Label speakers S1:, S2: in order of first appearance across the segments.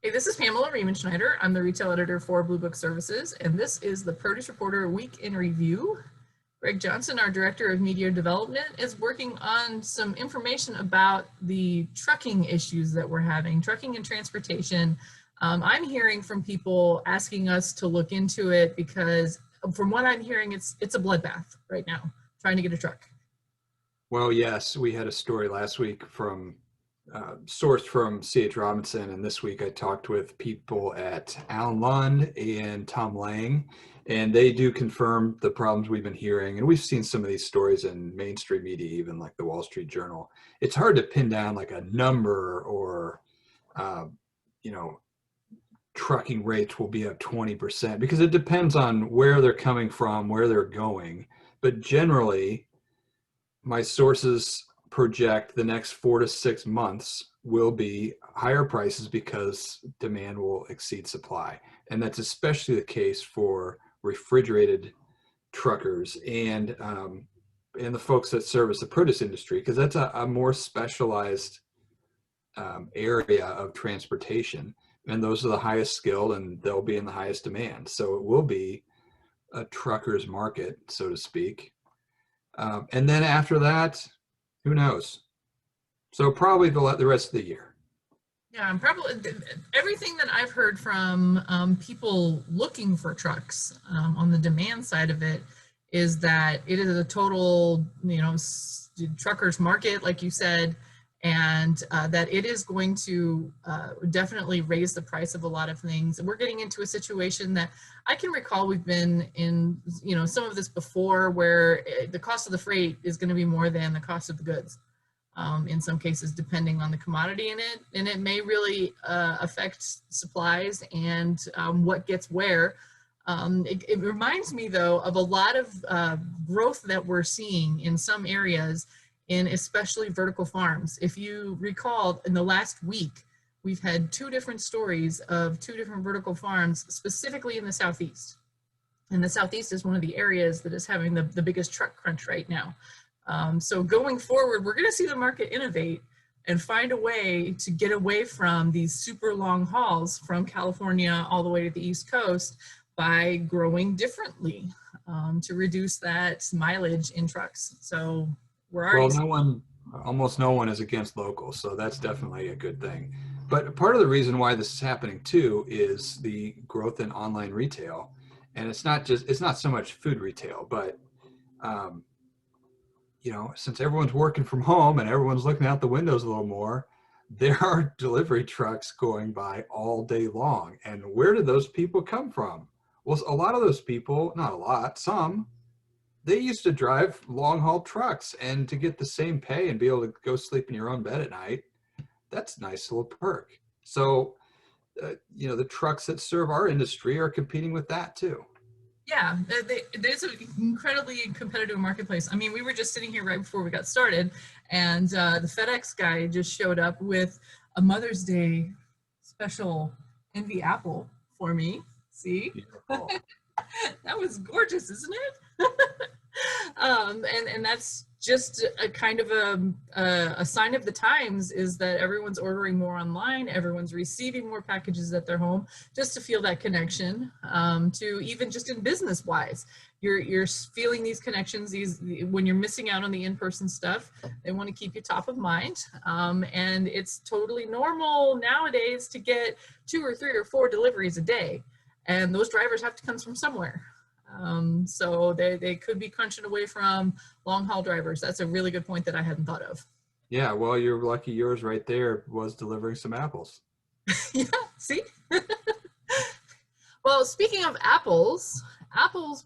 S1: Hey, this is Pamela Schneider. I'm the retail editor for Blue Book Services, and this is the Produce Reporter Week in Review. Greg Johnson, our Director of Media Development, is working on some information about the trucking issues that we're having, trucking and transportation. I'm hearing from people asking us to look into it because from what I'm hearing, it's a bloodbath right now, trying to get a truck.
S2: Well, yes, we had a story last week from sourced from C.H. Robinson, and this week I talked with people at Alan Lund and Tom Lang, and they do confirm the problems we've been hearing. And we've seen some of these stories in mainstream media, even like the Wall Street Journal. It's hard to pin down like a number or, uh, you know, trucking rates will be up 20% because it depends on where they're coming from, where they're going. But generally, my sources project the next 4 to 6 months will be higher prices because demand will exceed supply. And that's especially the case for refrigerated truckers and the folks that service the produce industry, because that's a more specialized area of transportation. And those are the highest skilled and they'll be in the highest demand. So it will be a trucker's market, so to speak. And then after that, who knows? So probably the rest of the year.
S1: Yeah, I'm probably everything that I've heard from people looking for trucks on the demand side of it is that it is a total, truckers market, like you said, and that it is going to definitely raise the price of a lot of things. We're getting into a situation that I can recall we've been in, some of this before, where the cost of the freight is going to be more than the cost of the goods. In some cases, depending on the commodity in it, and it may really affect supplies and what gets where. It reminds me, though, of a lot of growth that we're seeing in some areas, in especially vertical farms. If you recall, in the last week, we've had 2 different stories of 2 different vertical farms, specifically in the Southeast. And the Southeast is one of the areas that is having the biggest truck crunch right now. So going forward, we're going to see the market innovate and find a way to get away from these super long hauls from California all the way to the East Coast by growing differently to reduce that mileage in trucks. So we're already...
S2: Well, almost no one is against locals, so that's definitely a good thing. But part of the reason why this is happening too is the growth in online retail. And it's not so much food retail, but since everyone's working from home and everyone's looking out the windows a little more, there are delivery trucks going by all day long. And where did those people come from? Well, a lot of those people, not a lot, some, they used to drive long haul trucks, and to get the same pay and be able to go sleep in your own bed at night, that's a nice little perk. So, the trucks that serve our industry are competing with that too.
S1: Yeah, there's an incredibly competitive marketplace. I mean, we were just sitting here right before we got started, and the FedEx guy just showed up with a Mother's Day special Envy apple for me. See? That was gorgeous, isn't it? And that's just a kind of a sign of the times, is that everyone's ordering more online, everyone's receiving more packages at their home, just to feel that connection, to even just in business wise, you're feeling these connections, when you're missing out on the in-person stuff, they want to keep you top of mind. And it's totally normal nowadays to get 2 or 3 or 4 deliveries a day, and those drivers have to come from somewhere. So they could be crunching away from long haul drivers. That's a really good point that I hadn't thought of.
S2: Yeah, well, you're lucky yours right there was delivering some apples.
S1: Yeah, see? Well, speaking of apples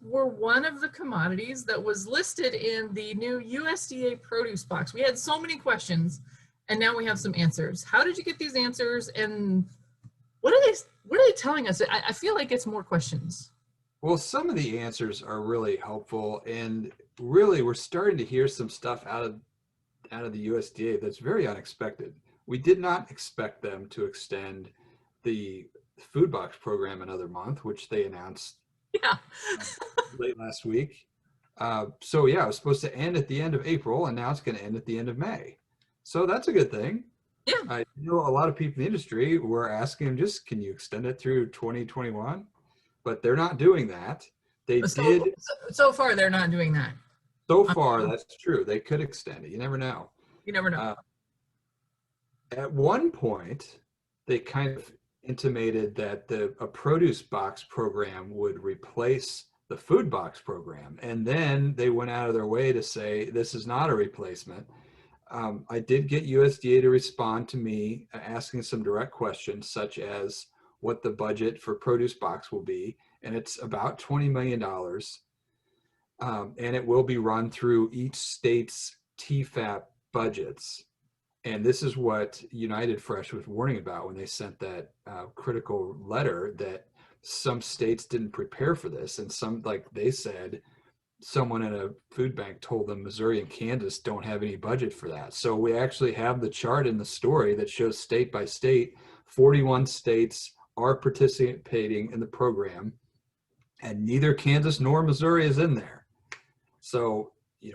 S1: were one of the commodities that was listed in the new USDA produce box. We had so many questions, and now we have some answers. How did you get these answers, and what are they telling us? I feel like it's more questions.
S2: Well, some of the answers are really helpful, and really we're starting to hear some stuff out of the USDA that's very unexpected. We did not expect them to extend the food box program another month, which they announced late last week. So yeah, it was supposed to end at the end of April, and now it's going to end at the end of May. So that's a good thing.
S1: Yeah.
S2: I know a lot of people in the industry were asking just, can you extend it through 2021? But they're not doing that. They did
S1: So far, they're not doing that.
S2: so far. That's true. They could extend it. You never know.
S1: You never know.
S2: At one point, they kind of intimated that a produce box program would replace the food box program. And then they went out of their way to say this is not a replacement. I did get USDA to respond to me asking some direct questions, such as what the budget for produce box will be. And it's about $20 million. And it will be run through each state's TFAP budgets. And this is what United Fresh was warning about when they sent that critical letter, that some states didn't prepare for this. And some, like they said, someone in a food bank told them Missouri and Kansas don't have any budget for that. So we actually have the chart in the story that shows state by state, 41 states are participating in the program, and neither Kansas nor Missouri is in there. So,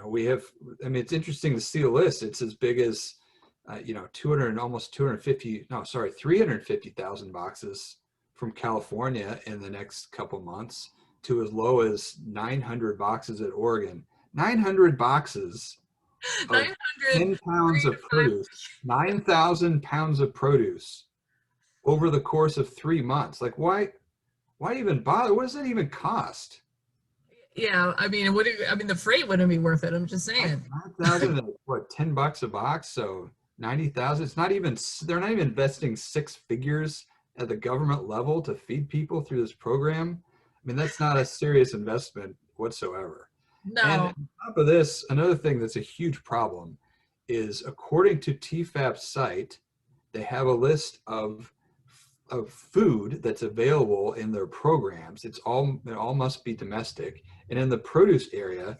S2: we have, I mean, it's interesting to see the list. It's as big as, 350,000 boxes from California in the next couple months, to as low as 900 boxes at Oregon. 900 boxes of
S1: 900,
S2: 10 pounds of produce, 9,000 pounds of produce over the course of 3 months. Like, why even bother? What does that even cost?
S1: Yeah, I mean, the freight wouldn't be worth it. I'm just saying.
S2: 9,000, what, $10 a box? So 90,000. It's not even, they're not even investing six figures at the government level to feed people through this program. I mean, that's not a serious investment whatsoever.
S1: No.
S2: And on top of this, another thing that's a huge problem is, according to TFAP's site, they have a list of food that's available in their programs. It all must be domestic. And in the produce area,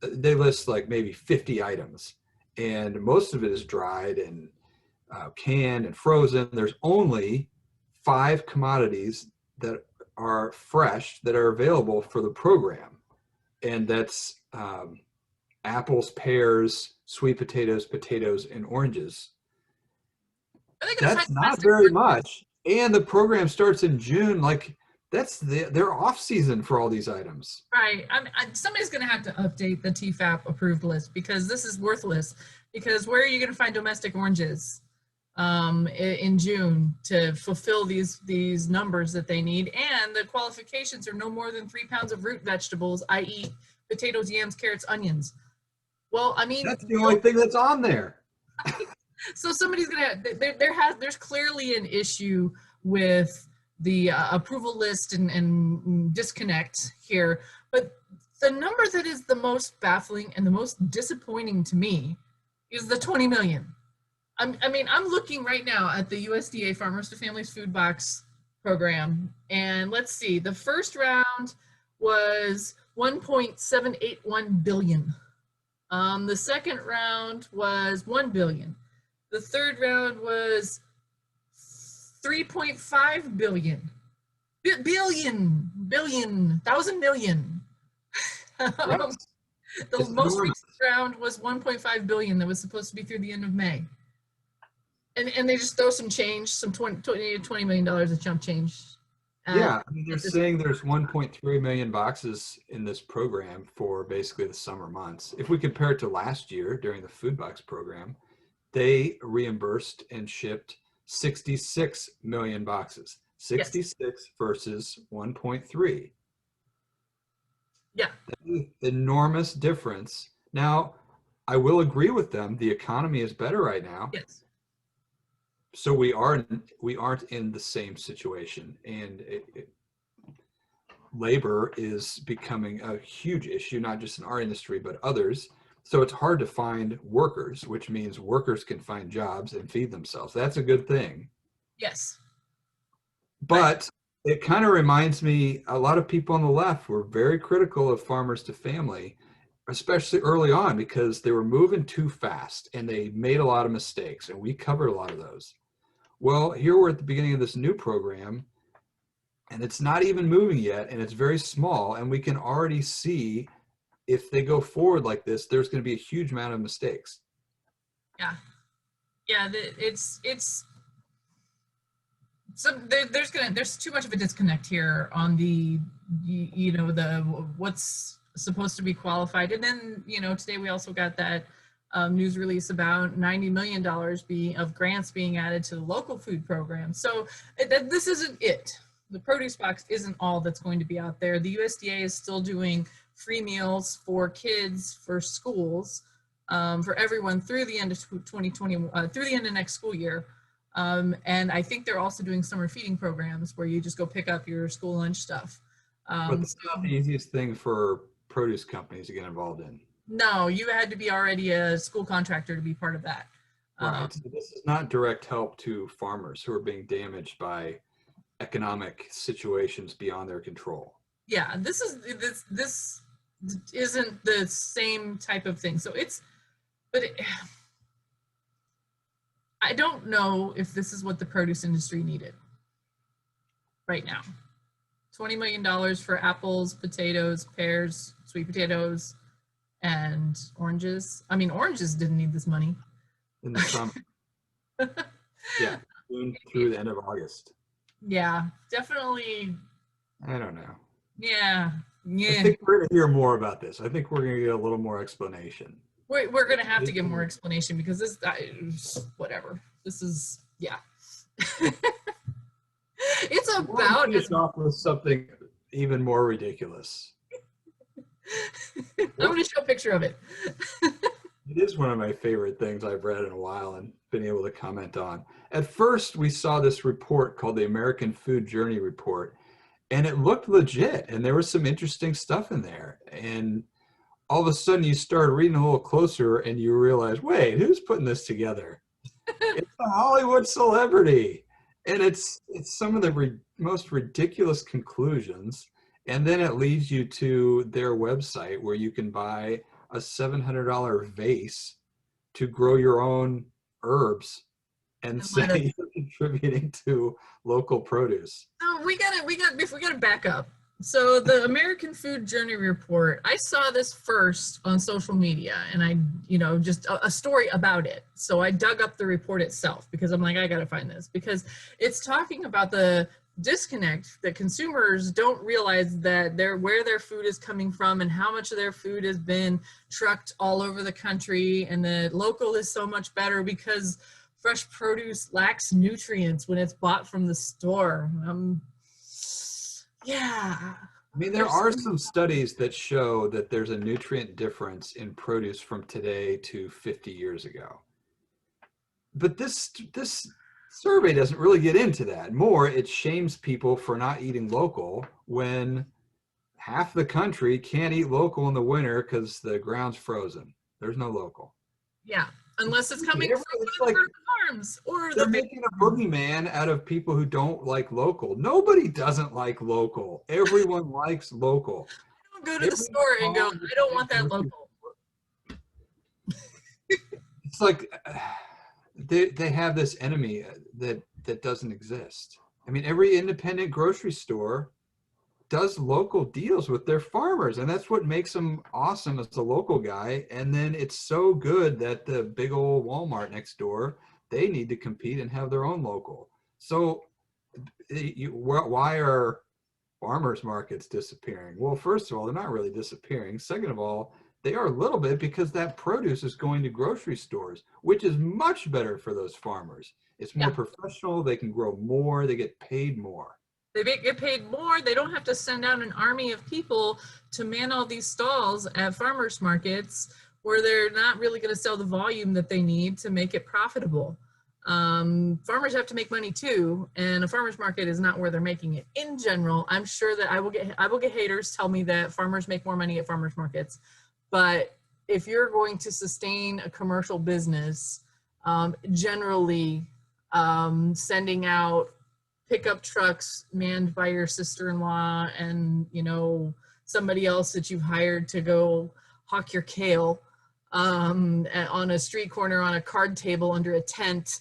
S2: they list like maybe 50 items, and most of it is dried and canned and frozen. There's only 5 commodities that are fresh that are available for the program, and that's apples, pears, sweet potatoes, and oranges. That's not very much, and the program starts in June. Like, that's their off season for all these items.
S1: Right. Somebody's going to have to update the TFAP approved list, because this is worthless. Because where are you going to find domestic oranges in June to fulfill these numbers that they need? And the qualifications are no more than 3 pounds of root vegetables, i.e. potatoes, yams, carrots, onions. Well, I mean,
S2: that's the only thing that's on there.
S1: So somebody's going to there's clearly an issue with the approval list and disconnect here. But the number that is the most baffling and the most disappointing to me is the 20 million. I'm looking right now at the USDA Farmers to Families Food Box program, and let's see, the first round was 1.781 billion. The second round was 1 billion. The third round was 3.5 billion. Thousand million. The most recent round was 1.5 billion that was supposed to be through the end of May. And they just throw some change, some $20 million of chump change.
S2: Yeah, I mean, they're saying there's 1.3 million boxes in this program for basically the summer months. If we compare it to last year during the food box program, they reimbursed and shipped 66 million boxes. 66 versus 1.3.
S1: Yeah.
S2: Enormous difference. Now, I will agree with them. The economy is better right now.
S1: Yes.
S2: So we aren't in the same situation, and labor is becoming a huge issue, not just in our industry, but others. So it's hard to find workers, which means workers can find jobs and feed themselves. That's a good thing.
S1: Yes.
S2: But it kind of reminds me, a lot of people on the left were very critical of Farmers to Family, especially early on, because they were moving too fast and they made a lot of mistakes, and we covered a lot of those. Well, here we're at the beginning of this new program, and it's not even moving yet, and it's very small, and we can already see if they go forward like this, there's going to be a huge amount of mistakes.
S1: Yeah. Yeah, it's so there's too much of a disconnect here on the the what's supposed to be qualified, and then today we also got that news release about $90 million of grants being added to the local food program. So this isn't it. The produce box isn't all that's going to be out there. The USDA is still doing free meals for kids for schools for everyone through the end of 2020 through the end of next school year. And I think they're also doing summer feeding programs where you just go pick up your school lunch stuff.
S2: But that's not the easiest thing for produce companies to get involved in.
S1: No, you had to be already a school contractor to be part of that.
S2: Right. So this is not direct help to farmers who are being damaged by economic situations beyond their control.
S1: Yeah, this isn't the same type of thing. So I don't know if this is what the produce industry needed right now. $20 million for apples, potatoes, pears, sweet potatoes, and oranges. I mean, oranges didn't need this money.
S2: In the summer. Yeah, June through the end of August.
S1: Yeah, definitely.
S2: I don't know.
S1: Yeah.
S2: I think we're going to hear more about this. I think we're going to get a little more explanation.
S1: We're going to have to get more explanation because this, whatever. This is, yeah. It's about.
S2: It's off with something even more ridiculous.
S1: I'm going to show a picture of it.
S2: It is one of my favorite things I've read in a while and been able to comment on. At first, we saw this report called the American Food Journey Report, and it looked legit, and there was some interesting stuff in there. And all of a sudden, you started reading a little closer, and you realize, wait, who's putting this together? It's a Hollywood celebrity, and it's some of the most ridiculous conclusions. And then it leads you to their website where you can buy a $700 vase to grow your own herbs and say you're contributing to local produce.
S1: So we gotta back up. So the American Food Journey Report, I saw this first on social media, and I, just a story about it. So I dug up the report itself because I'm like, I gotta find this because it's talking about the disconnect that consumers don't realize that where their food is coming from and how much of their food has been trucked all over the country, and the local is so much better because fresh produce lacks nutrients when it's bought from the store. Yeah.
S2: I mean, there are some studies that show that there's a nutrient difference in produce from today to 50 years ago. But this survey doesn't really get into that. More, it shames people for not eating local when half the country can't eat local in the winter because the ground's frozen. There's no local.
S1: Yeah, unless it's coming from like farms or
S2: they're making a boogeyman out of people who don't like local. Nobody doesn't like local. Everyone likes local.
S1: I don't go to the store and go, I don't want that local.
S2: It's like they have this enemy that doesn't exist. I mean, every independent grocery store does local deals with their farmers, and that's what makes them awesome as a local guy. And then it's so good that the big old Walmart next door, they need to compete and have their own local. So why are farmers markets disappearing? Well, first of all, they're not really disappearing. Second of all, they are a little bit because that produce is going to grocery stores, which is much better for those farmers. It's more professional. They can grow more. They get paid more.
S1: They get paid more. They don't have to send out an army of people to man all these stalls at farmers markets where they're not really going to sell the volume that they need to make it profitable. Farmers have to make money too, and a farmers market is not where they're making it. In general, I'm sure that I will get haters tell me that farmers make more money at farmers markets, but if you're going to sustain a commercial business, generally sending out pickup trucks manned by your sister-in-law and somebody else that you've hired to go hawk your kale on a street corner on a card table under a tent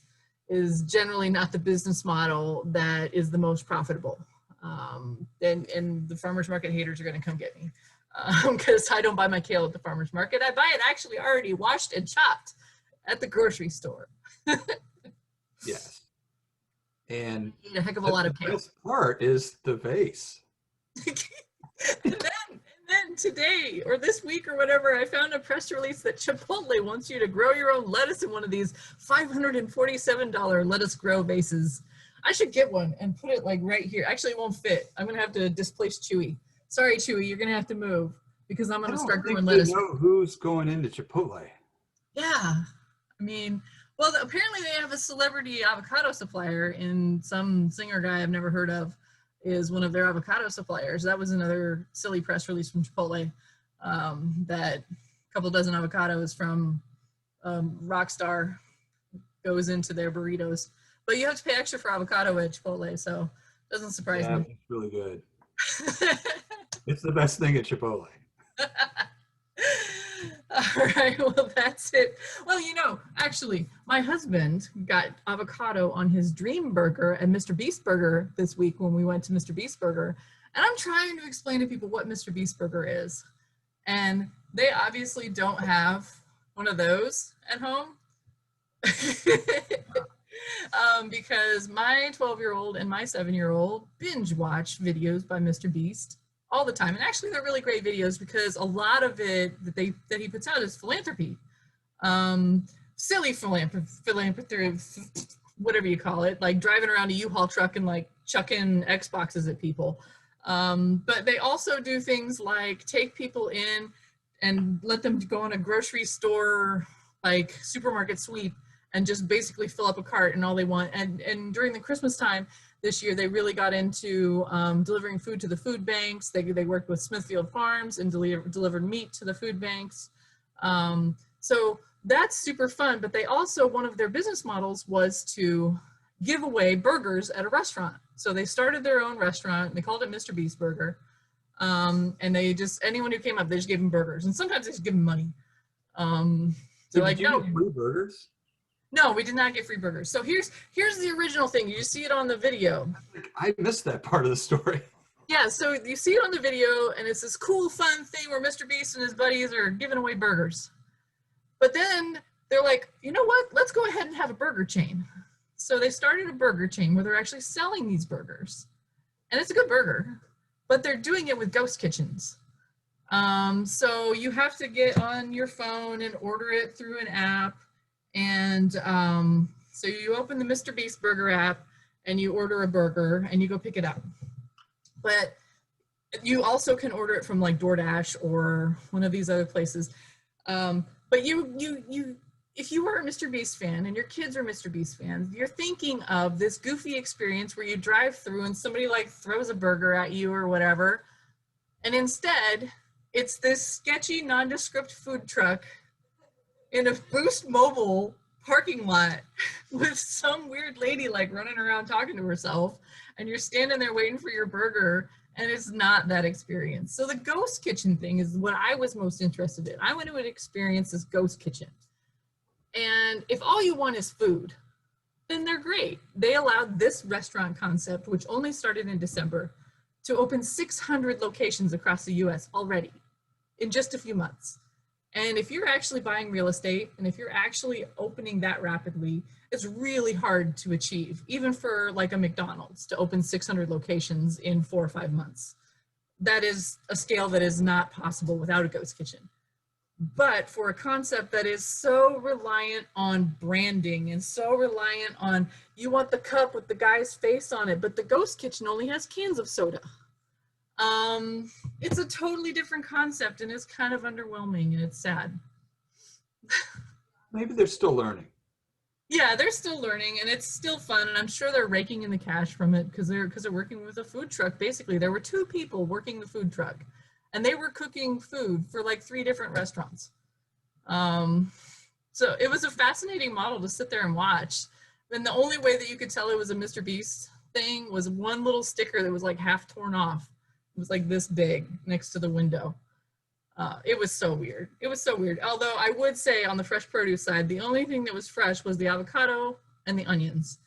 S1: is generally not the business model that is the most profitable. And the farmers market haters are going to come get me because I don't buy my kale at the farmers market. I buy it actually already washed and chopped at the grocery store.
S2: Yes. And
S1: Eat a heck of a lot
S2: the
S1: of kale.
S2: best part is the vase.
S1: And then today or this week or whatever, I found a press release that Chipotle wants you to grow your own lettuce in one of these $547 lettuce grow vases. I should get one and put it like right here. Actually, it won't fit. I'm gonna have to displace Chewy. Sorry, Chewy, you're gonna have to move because I'm gonna start growing lettuce.
S2: I don't know who's going into Chipotle.
S1: Yeah, I mean, well, apparently they have a celebrity avocado supplier, and some singer guy I've never heard of is one of their avocado suppliers. That was another silly press release from Chipotle, that a couple dozen avocados from Rockstar goes into their burritos. But you have to pay extra for avocado at Chipotle, so it doesn't surprise me.
S2: It's really good. It's the best thing at Chipotle.
S1: All right, well, that's it. Well, actually, my husband got avocado on his dream burger at MrBeast Burger this week when we went to MrBeast Burger. And I'm trying to explain to people what MrBeast Burger is. And they obviously don't have one of those at home. Because my 12-year-old and my 7-year-old binge watch videos by MrBeast all the time. And actually they're really great videos because a lot of it that he puts out is philanthropy. Silly philanthropy, whatever you call it, like driving around a U-Haul truck and like chucking Xboxes at people. But they also do things like take people in and let them go on a grocery store, like supermarket sweep, and just basically fill up a cart and all they want. And during the Christmas time this year, they really got into delivering food to the food banks. They worked with Smithfield Farms and delivered meat to the food banks. So that's super fun. But they also, one of their business models was to give away burgers at a restaurant. So they started their own restaurant. They called it MrBeast Burger. And they just, anyone who came up, they just gave them burgers. And sometimes they just give them money.
S2: So like, you get free burgers?
S1: No, we did not get free burgers. So here's the original thing. You see it on the video.
S2: I missed that part of the story.
S1: Yeah, so you see it on the video, and it's this cool, fun thing where MrBeast and his buddies are giving away burgers. But then they're like, you know what? Let's go ahead and have a burger chain. So they started a burger chain where they're actually selling these burgers. And it's a good burger, but they're doing it with ghost kitchens. So you have to get on your phone and order it through an app. And so you open the MrBeast Burger app and you order a burger and you go pick it up. But you also can order it from like DoorDash or one of these other places. But if you are a MrBeast fan and your kids are MrBeast fans, you're thinking of this goofy experience where you drive through and somebody like throws a burger at you or whatever. And instead, it's this sketchy, nondescript food truck in a Boost Mobile parking lot with some weird lady like running around talking to herself, and you're standing there waiting for your burger, and it's not that experience. So the ghost kitchen thing is what I was most interested in. I want to experience this ghost kitchen. And if all you want is food, then they're great. They allowed this restaurant concept, which only started in December, to open 600 locations across the US already in just a few months. And if you're actually buying real estate and if you're actually opening that rapidly, it's really hard to achieve, even for like a McDonald's to open 600 locations in 4 or 5 months. That is a scale that is not possible without a ghost kitchen. But for a concept that is so reliant on branding and so reliant on, you want the cup with the guy's face on it, but the ghost kitchen only has cans of soda. It's a totally different concept, and it's kind of underwhelming, and it's sad.
S2: Maybe they're still learning.
S1: Yeah, they're still learning, and it's still fun, and I'm sure they're raking in the cash from it because they're working with a food truck. Basically, there were 2 people working the food truck, and they were cooking food for like 3 different restaurants. So it was a fascinating model to sit there and watch. And the only way that you could tell it was a MrBeast thing was one little sticker that was like half torn off. It was like this big next to the window. It was so weird. It was so weird. Although I would say on the fresh produce side, the only thing that was fresh was the avocado and the onions.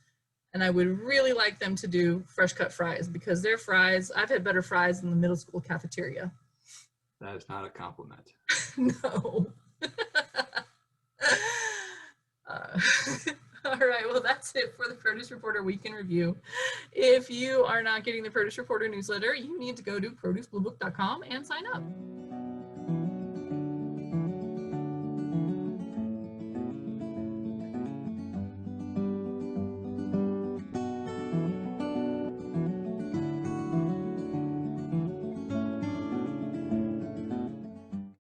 S1: And I would really like them to do fresh cut fries because their fries, I've had better fries in the middle school cafeteria.
S2: That is not a compliment.
S1: No. All right, well, that's it for the Produce Reporter Week in Review. If you are not getting the Produce Reporter newsletter, you need to go to producebluebook.com and sign up.